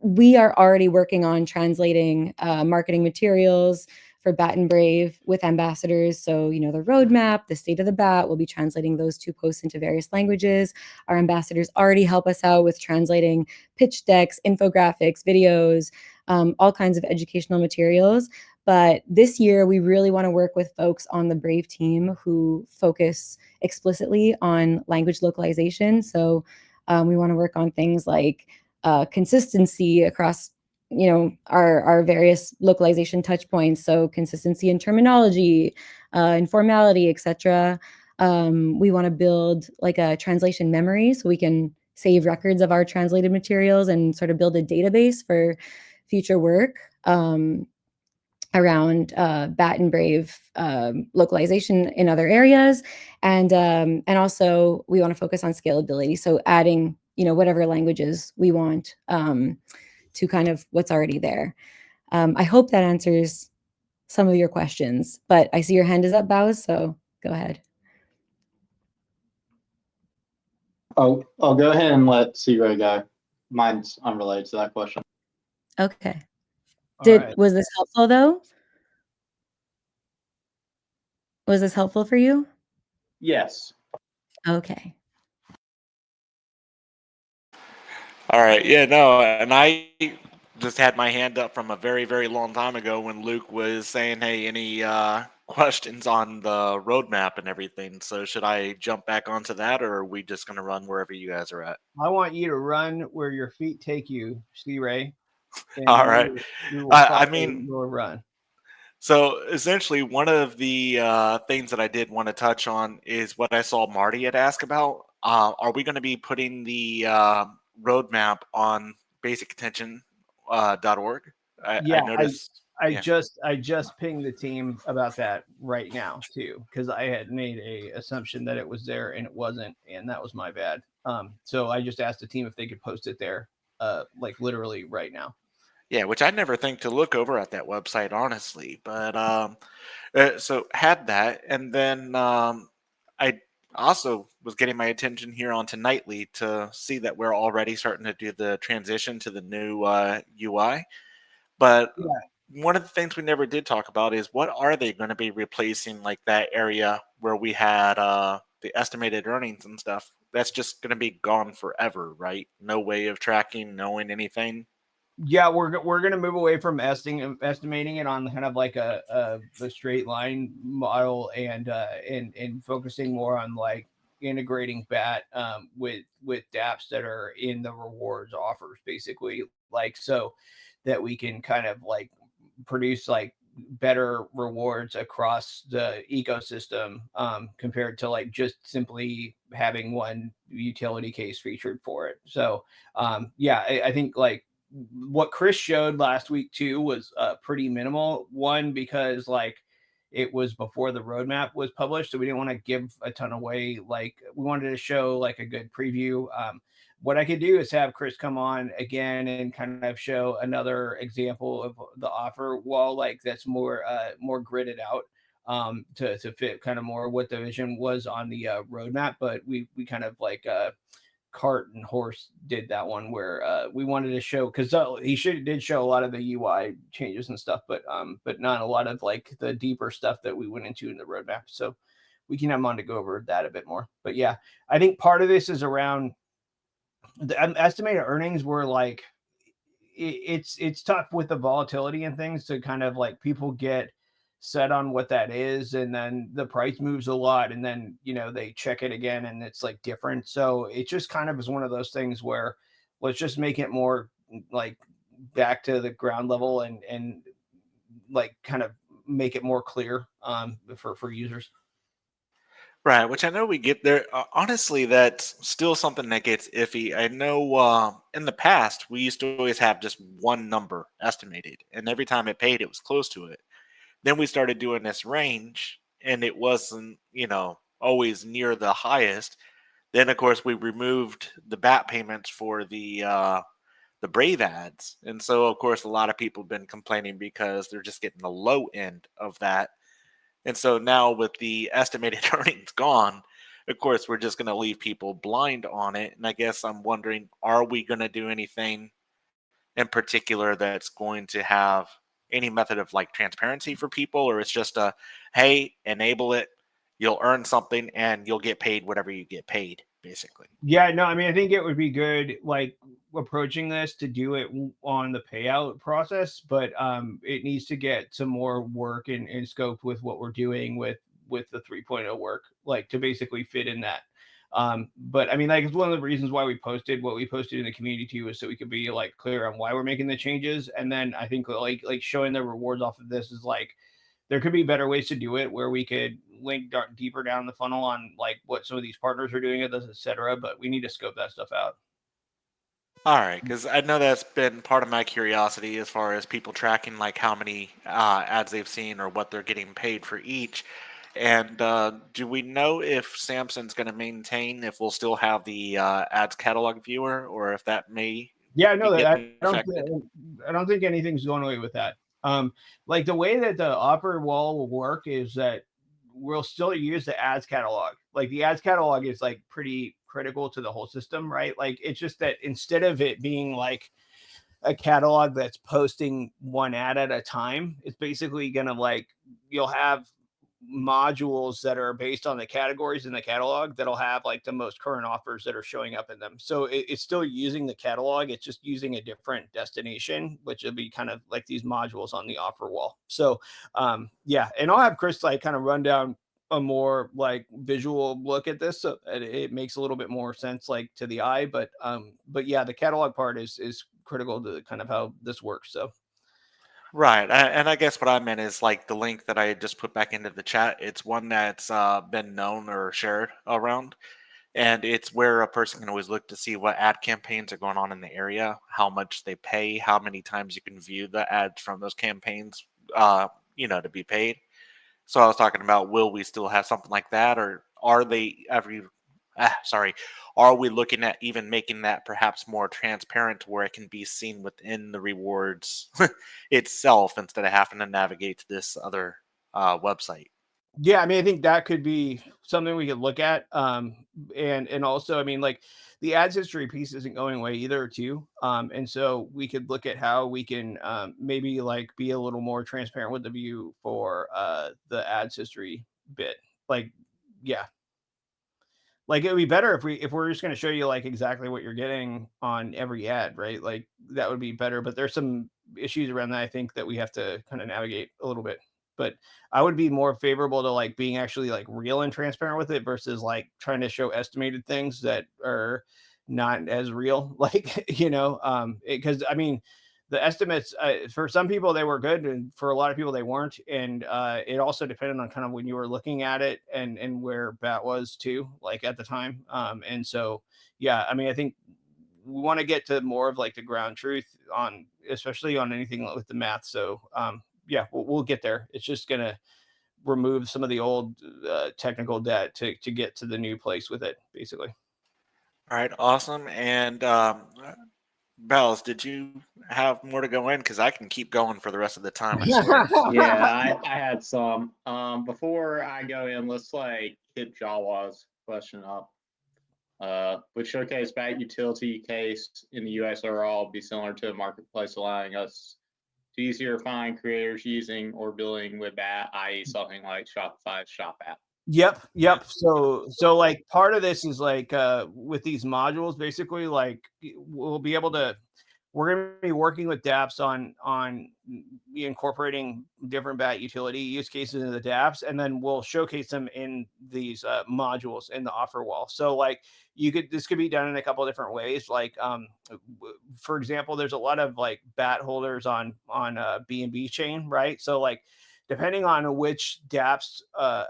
we are already working on translating marketing materials for BAT and Brave with ambassadors. So, the roadmap, the State of the BAT, we'll be translating those two posts into various languages. Our ambassadors already help us out with translating pitch decks, infographics, videos, all kinds of educational materials. But this year, we really want to work with folks on the Brave team who focus explicitly on language localization. So we want to work on things like consistency across our various localization touch points. So consistency in terminology, informality, etc. We want to build like a translation memory so we can save records of our translated materials and sort of build a database for future work around BAT and Brave localization in other areas. And also we want to focus on scalability. So adding, whatever languages we want to kind of what's already there. I hope that answers some of your questions, but I see your hand is up, Bows, so go ahead. Oh, I'll go ahead and let C-Ray go. Mine's unrelated to that question. Okay. All Did right. was this helpful though? Was this helpful for you? Yes. Okay. All right. Yeah, no, and I just had my hand up from a very, very long time ago when Luke was saying, "Hey, any questions on the roadmap and everything?" So should I jump back onto that, or are we just going to run wherever you guys are at? I want you to run where your feet take you, C-Ray, and All right. we will I follow mean, your run. so essentially, one of the things that I did want to touch on is what I saw Marty had asked about. Are we going to be putting the roadmap on basicattention.org? I Yeah, noticed. I Yeah. just pinged the team about that right now too, because I had made a assumption that it was there and it wasn't, and that was my bad. So I just asked the team if they could post it there, like literally right now. Yeah, which I never think to look over at that website, honestly. But so had that, and then I also was getting my attention here onto Nightly to see that we're already starting to do the transition to the new UI. But Yeah. one of the things we never did talk about is what are they going to be replacing, like that area where we had the estimated earnings and stuff. That's just going to be gone forever, right? No way of tracking, knowing anything. Yeah, we're gonna move away from estimating it on kind of like a straight line model and focusing more on like integrating BAT with dApps that are in the rewards offers, basically, like so that we can kind of like produce like better rewards across the ecosystem compared to like just simply having one utility case featured for it. So yeah, I think like what Chris showed last week too was pretty minimal. One, because like it was before the roadmap was published, so we didn't want to give a ton away. Like we wanted to show like a good preview. What I could do is have Chris come on again and kind of show another example of the offer wall, like that's more gridded out to fit kind of more what the vision was on the roadmap. But we kind of like cart and horse did that one where we wanted to show, because did show a lot of the UI changes and stuff, but not a lot of like the deeper stuff that we went into in the roadmap. So we can have him on to go over that a bit more. But yeah, I think part of this is around the estimated earnings were like it's tough with the volatility and things to kind of like people get set on what that is, and then the price moves a lot, and then they check it again and it's like different. So it just kind of is one of those things where let's just make it more like back to the ground level and like kind of make it more clear for users. Right, which I know we get there. Honestly, that's still something that gets iffy. I know in the past we used to always have just one number estimated, and every time it paid, it was close to it. Then we started doing this range, and it wasn't, always near the highest. Then, of course, we removed the BAT payments for the Brave ads, and so of course a lot of people have been complaining because they're just getting the low end of that. And so now with the estimated earnings gone, of course, we're just going to leave people blind on it. And I guess I'm wondering, are we going to do anything in particular that's going to have any method of like transparency for people, or it's just a, hey, enable it, you'll earn something and you'll get paid whatever you get paid, basically. Yeah, no, I mean, I think it would be good, like approaching this to do it on the payout process, but it needs to get some more work and scope with what we're doing with the 3.0 work, like to basically fit in that. But I mean, like it's one of the reasons why we posted what we posted in the community too, is so we could be like clear on why we're making the changes, and then I think like showing the rewards off of this is like there could be better ways to do it where we could link deeper down the funnel on like what some of these partners are doing with us, et cetera. But we need to scope that stuff out. All right, because I know that's been part of my curiosity as far as people tracking like how many ads they've seen or what they're getting paid for each. And do we know if Samson's going to maintain, if we'll still have the ads catalog viewer, or if that may Yeah, be no, getting affected? I don't think anything's going away with that. Like the way that the offer wall will work is that we'll still use the ads catalog. Like the ads catalog is like pretty critical to the whole system, right? Like it's just that instead of it being like a catalog that's posting one ad at a time, it's basically gonna like you'll have modules that are based on the categories in the catalog that'll have like the most current offers that are showing up in them. So it's still using the catalog, it's just using a different destination, which will be kind of like these modules on the offer wall. So yeah, and I'll have Chris like kind of run down a more like visual look at this so it makes a little bit more sense like to the eye. But yeah, the catalog part is critical to kind of how this works. So Right. And I guess what I meant is like the link that I just put back into the chat. It's one that's been known or shared around. And it's where a person can always look to see what ad campaigns are going on in the area, how much they pay, how many times you can view the ads from those campaigns, to be paid. So I was talking about, will we still have something like that, or are they are we looking at even making that perhaps more transparent to where it can be seen within the rewards itself instead of having to navigate to this other website? yeah, I mean, I think that could be something we could look at. And also, I mean, like the ads history piece isn't going away either, too. And so we could look at how we can maybe like be a little more transparent with the view for the ads history bit. Like, yeah, like it would be better if we're just going to show you like exactly what you're getting on every ad, right? Like that would be better. But there's some issues around that I think that we have to kind of navigate a little bit. But I would be more favorable to like being actually like real and transparent with it versus like trying to show estimated things that are not as real. Like, because I mean, the estimates for some people they were good, and for a lot of people they weren't. And it also depended on kind of when you were looking at it and where BAT was too, like at the time. And so yeah, I mean, I think we want to get to more of like the ground truth on, especially on anything with the math. So yeah, we'll get there. It's just gonna remove some of the old technical debt to get to the new place with it, basically. All right, awesome. And Bells, did you have more to go in? Because I can keep going for the rest of the time, I swear. Yeah, I had some. Before I go in, let's like hit Jawa's question up. Would showcase BAT utility case in the US overall be similar to a marketplace, allowing us to easier find creators using or building with BAT, i.e., something like Shopify's Shop app? Yep. So like part of this is like with these modules, basically, like we'll be able to we're going to be working with dApps on incorporating different BAT utility use cases into the dApps, and then we'll showcase them in these modules in the offer wall. So like this could be done in a couple of different ways. Like for example, there's a lot of like BAT holders on BNB chain, right? So like depending on which dApps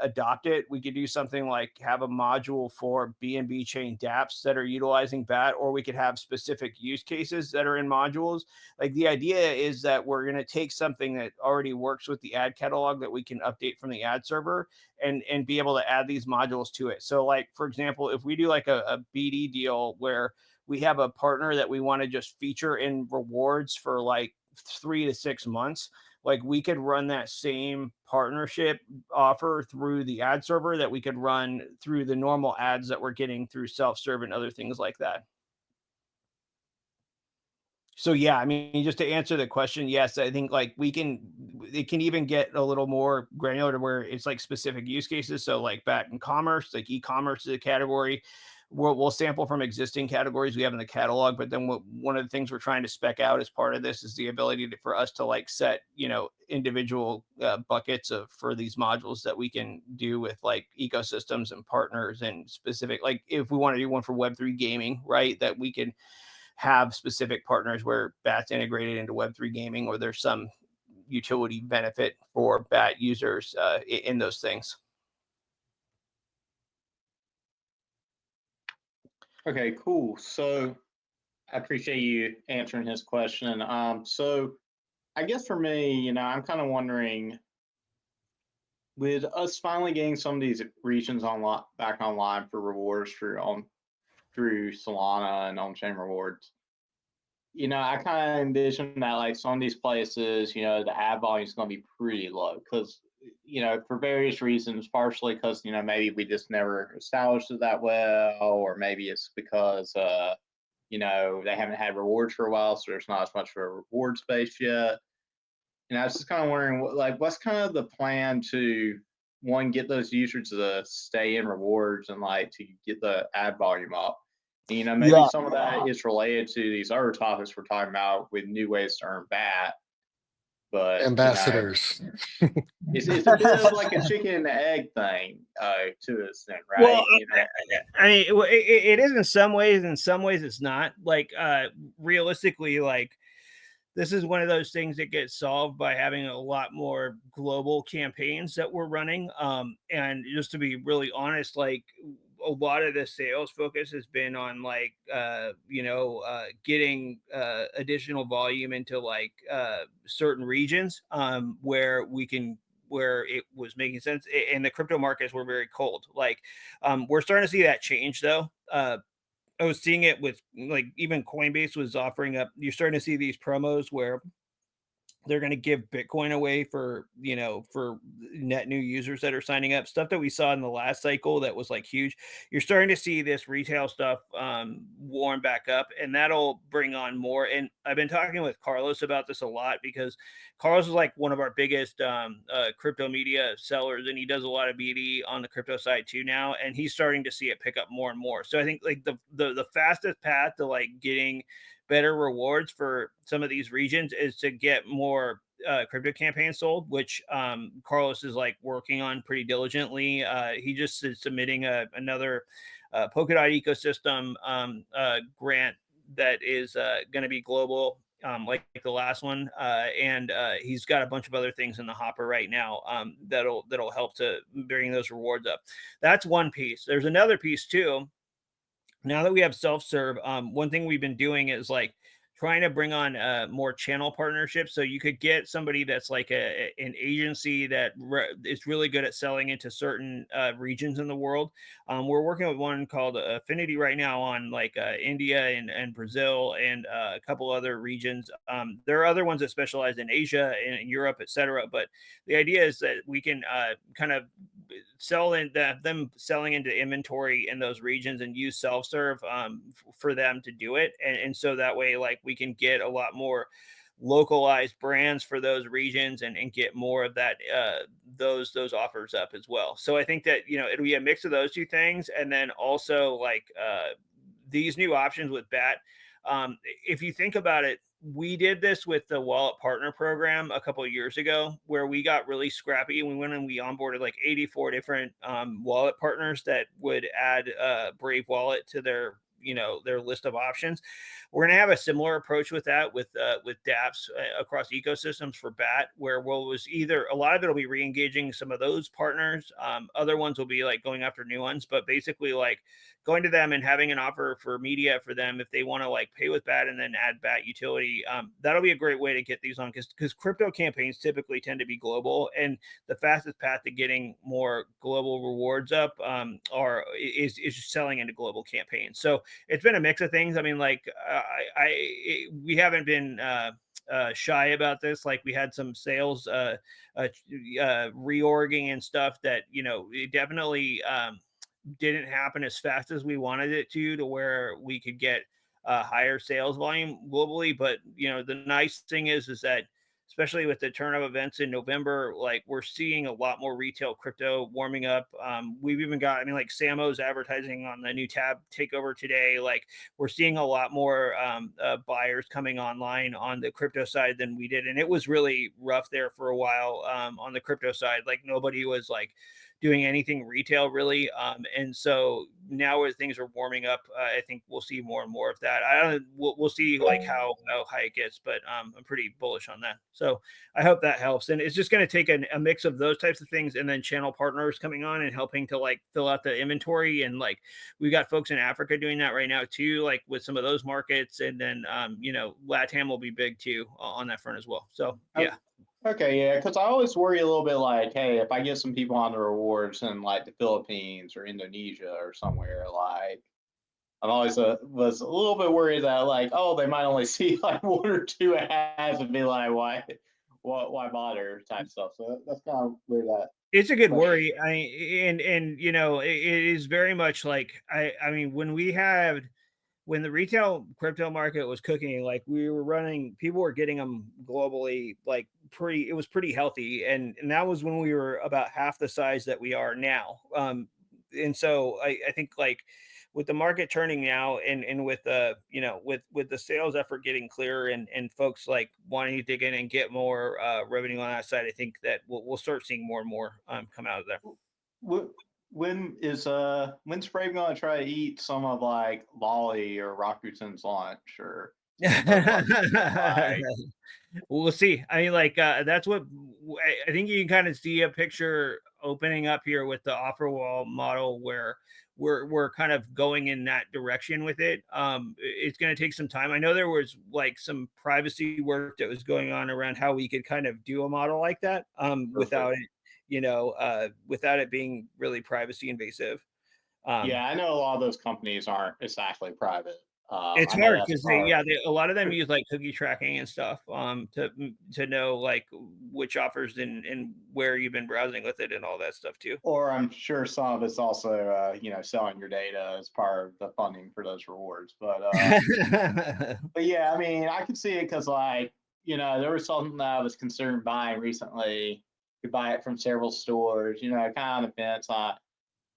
adopt it, we could do something like have a module for BNB chain dApps that are utilizing BAT, or we could have specific use cases that are in modules. Like the idea is that we're going to take something that already works with the ad catalog that we can update from the ad server and be able to add these modules to it. So like, for example, if we do like a BD deal where we have a partner that we want to just feature in rewards for like 3 to 6 months, like we could run that same partnership offer through the ad server that we could run through the normal ads that we're getting through self-serve and other things like that. So yeah, I mean, just to answer the question, yes, I think like it can even get a little more granular to where it's like specific use cases. So like BAT in commerce, like e-commerce is a category. We'll sample from existing categories we have in the catalog, but then one of the things we're trying to spec out as part of this is the ability for us to like set, individual buckets for these modules that we can do with like ecosystems and partners and specific, like if we want to do one for Web3 gaming, right, that we can have specific partners where BAT's integrated into Web3 gaming, or there's some utility benefit for BAT users in those things. Okay, cool. So I appreciate you answering his question. So I guess for me, I'm kind of wondering, with us finally getting some of these regions back online for rewards through Solana and on-chain rewards, I kind of envision that like some of these places, the ad volume is going to be pretty low because, for various reasons, partially because, maybe we just never established it that well, or maybe it's because, they haven't had rewards for a while, so there's not as much of a reward space yet. And I was just kind of wondering, what's kind of the plan to, one, get those users to stay in rewards and like to get the ad volume up. Maybe Yeah. some of that is related to these other topics we're talking about with new ways to earn BAT. But Ambassadors. it's a bit of like a chicken and egg thing to an extent, right? Well, I mean, it is in some ways. In some ways, it's not. Like realistically, like this is one of those things that gets solved by having a lot more global campaigns that we're running. And just to be really honest, like a lot of the sales focus has been on like getting additional volume into like certain regions where it was making sense, and the crypto markets were very cold. Like we're starting to see that change though. I was seeing it with like even Coinbase was offering up. You're starting to see these promos where they're going to give Bitcoin away for net new users that are signing up, stuff that we saw in the last cycle that was like huge. You're starting to see this retail stuff warm back up, and that'll bring on more. And I've been talking with Carlos about this a lot because Carlos is like one of our biggest crypto media sellers, and he does a lot of BD on the crypto side too now, and he's starting to see it pick up more and more. So I think like the fastest path to like getting better rewards for some of these regions is to get more crypto campaigns sold, which Carlos is like working on pretty diligently. He just is submitting another Polkadot ecosystem grant that is going to be global, like the last one, and he's got a bunch of other things in the hopper right now that'll help to bring those rewards up. That's one piece. There's another piece too. Now that we have self-serve, one thing we've been doing is like trying to bring on more channel partnerships. So you could get somebody that's like an agency that is really good at selling into certain regions in the world. We're working with one called Affinity right now on like India and Brazil and a couple other regions. There are other ones that specialize in Asia and Europe, etc. But the idea is that we can kind of sell in them selling into inventory in those regions and use self-serve for them to do it, and so that way like we can get a lot more localized brands for those regions and get more of that those offers up as well. So I think that it'll be a mix of those two things, and then also like these new options with BAT. If you think about it, we did this with the Wallet Partner Program a couple of years ago, where we got really scrappy and we went and we onboarded like 84 different wallet partners that would add Brave Wallet to their list of options. We're going to have a similar approach with that with dApps across ecosystems for BAT, where was either a lot of it will be re-engaging some of those partners, other ones will be like going after new ones, but basically like going to them and having an offer for media for them if they want to like pay with BAT and then add BAT utility. That'll be a great way to get these on, because crypto campaigns typically tend to be global, and the fastest path to getting more global rewards up is selling into global campaigns. So it's been a mix of things. I mean, like we haven't been shy about this. Like we had some sales reorging and stuff that it definitely didn't happen as fast as we wanted it to where we could get higher sales volume globally. But the nice thing is that especially with the turn of events in November, like we're seeing a lot more retail crypto warming up. We've even got, like Samo's advertising on the new tab takeover today. Like we're seeing a lot more buyers coming online on the crypto side than we did. And it was really rough there for a while on the crypto side. Like nobody was like doing anything retail really. And so now as things are warming up, I think we'll see more and more of that. We'll see like how high it gets, but I'm pretty bullish on that. So I hope that helps. And it's just going to take a mix of those types of things and then channel partners coming on and helping to like fill out the inventory. And like we've got folks in Africa doing that right now too, like with some of those markets. And then, LATAM will be big too on that front as well. So yeah. Okay, yeah, because I always worry a little bit like, hey, if I get some people on the rewards in like the Philippines or Indonesia or somewhere, like, I'm always was a little bit worried that like, oh, they might only see like 1 or 2 ads and be like, why bother type stuff. So that's kind of where that It's a good question. worry. And you know, it is very much like I mean, when the retail crypto market was cooking, like we were running, people were getting them globally, like it was pretty healthy. And that was when we were about half the size that we are now. And so I think like with the market turning now and with you know, with the sales effort getting clearer and folks like wanting to dig in and get more revenue on that side, I think that we'll start seeing more and more come out of there. When's Brave gonna try to eat some of like Lolly or Rakuten's lunch or like, We'll see. I mean, like that's what I think you can kind of see a picture opening up here with the offer wall model where we're kind of going in that direction with it. It's going to take some time. I know there was like some privacy work that was going on around how we could kind of do a model like that without it, you know, without it being really privacy invasive. yeah, I know a lot of those companies aren't exactly private. It's I know hard that's because part. a lot of them use like cookie tracking and stuff to know like which offers and where you've been browsing with it and all that stuff too. Or I'm sure some of it's also, you know, selling your data as part of the funding for those rewards. But yeah, I mean, I can see it because, like, you know, there was something that I was considering buying recently. You buy it from several stores, you know, kind of events. I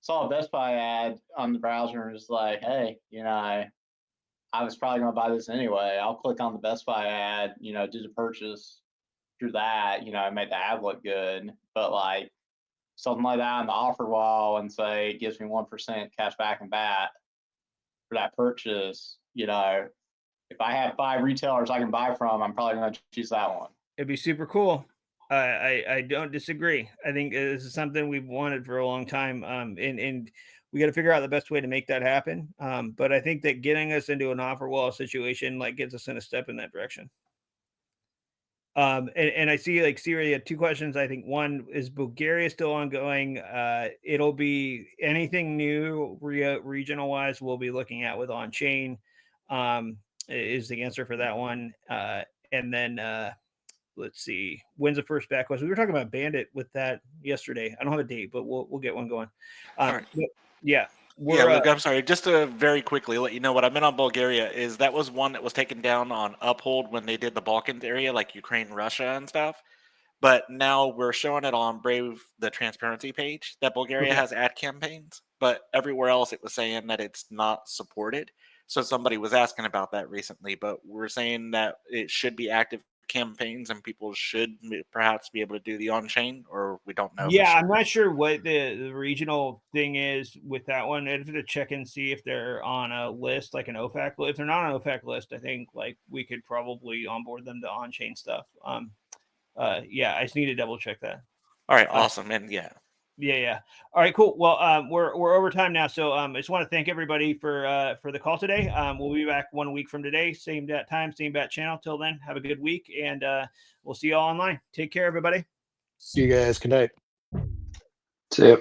saw a Best Buy ad on the browser and was like, hey, you know, I was probably going to buy this anyway. I'll click on the Best Buy ad, you know, do the purchase through that, you know, make the ad look good. But like, something like that on the offer wall and say it gives me 1% cash back and BAT for that purchase, you know, if I have 5 retailers I can buy from, I'm probably going to choose that one. It'd be super cool. I don't disagree. I think this is something we've wanted for a long time. And we got to figure out the best way to make that happen. But I think that getting us into an offer wall situation like gets us in a step in that direction. And I see like Siri had 2 questions. I think one is Bulgaria still ongoing. It'll be anything new regional wise we'll be looking at with on chain is the answer for that one. And then let's see, when's the first back question? We were talking about Bandit with that yesterday. I don't have a date, but we'll get one going. All right. Yeah. Yeah, Luke, I'm sorry. Just to very quickly let you know what I meant on Bulgaria is that was one that was taken down on Uphold when they did the Balkans area, like Ukraine, Russia, and stuff. But now we're showing it on Brave, the transparency page, that Bulgaria Okay. has ad campaigns, but everywhere else it was saying that it's not supported. So somebody was asking about that recently, but we're saying that it should be active campaigns and people should perhaps be able to do the on-chain, or we don't know for Yeah, sure. I'm not sure what the regional thing is with that one. I'd have to check and see if they're on a list, like an OFAC list. If they're not on an OFAC list, I think like we could probably onboard them to on-chain stuff. Yeah, I just need to double check that. All right, awesome. And yeah. Yeah. All right, cool. Well, we're over time now, so I just want to thank everybody for the call today. We'll be back 1 week from today, same time, same bat channel. Till then, have a good week, and we'll see you all online. Take care, everybody. See you guys. Good night. See ya.